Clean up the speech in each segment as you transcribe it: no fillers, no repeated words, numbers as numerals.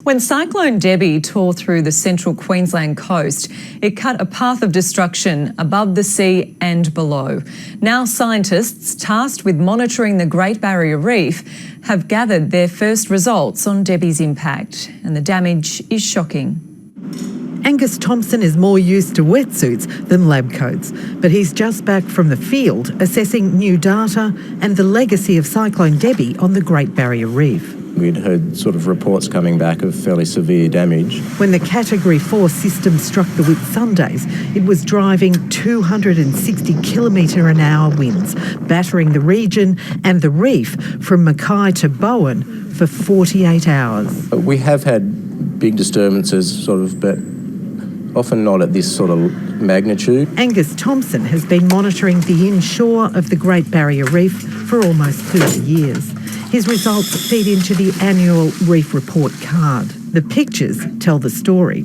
When Cyclone Debbie tore through the central Queensland coast, it cut a path of destruction above the sea and below. Now scientists tasked with monitoring the Great Barrier Reef have gathered their first results on Debbie's impact, and the damage is shocking. Angus Thompson is more used to wetsuits than lab coats, but he's just back from the field assessing new data and the legacy of Cyclone Debbie on the Great Barrier Reef. We'd heard sort of reports coming back of fairly severe damage. When the Category 4 system struck the Whitsundays, it was driving 260 km/h winds, battering the region and the reef from Mackay to Bowen for 48 hours. We have had big disturbances, but often not at this sort of magnitude. Angus Thompson has been monitoring the inshore of the Great Barrier Reef for almost 30 years. His results feed into the annual Reef Report card. The pictures tell the story,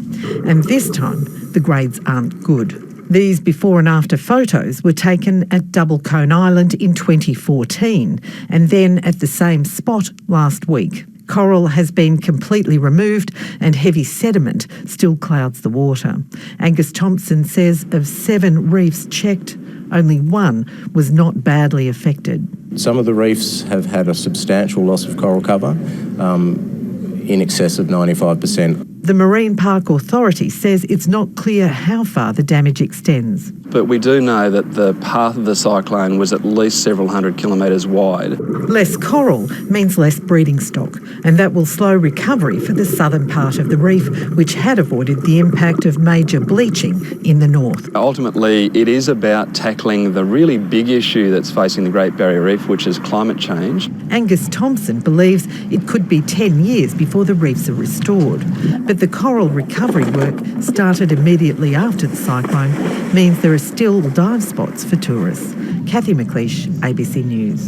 and this time the grades aren't good. These before and after photos were taken at Double Cone Island in 2014 and then at the same spot last week. Coral has been completely removed and heavy sediment still clouds the water. Angus Thompson says of 7 reefs checked, only 1 was not badly affected. Some of the reefs have had a substantial loss of coral cover, in excess of 95%. The Marine Park Authority says it's not clear how far the damage extends. But we do know that the path of the cyclone was at least several hundred kilometres wide. Less coral means less breeding stock, and that will slow recovery for the southern part of the reef, which had avoided the impact of major bleaching in the north. Ultimately, it is about tackling the really big issue that's facing the Great Barrier Reef, which is climate change. Angus Thompson believes it could be 10 years before the reefs are restored. But the coral recovery work started immediately after the cyclone means there are still dive spots for tourists. Kathy McLeish, ABC News.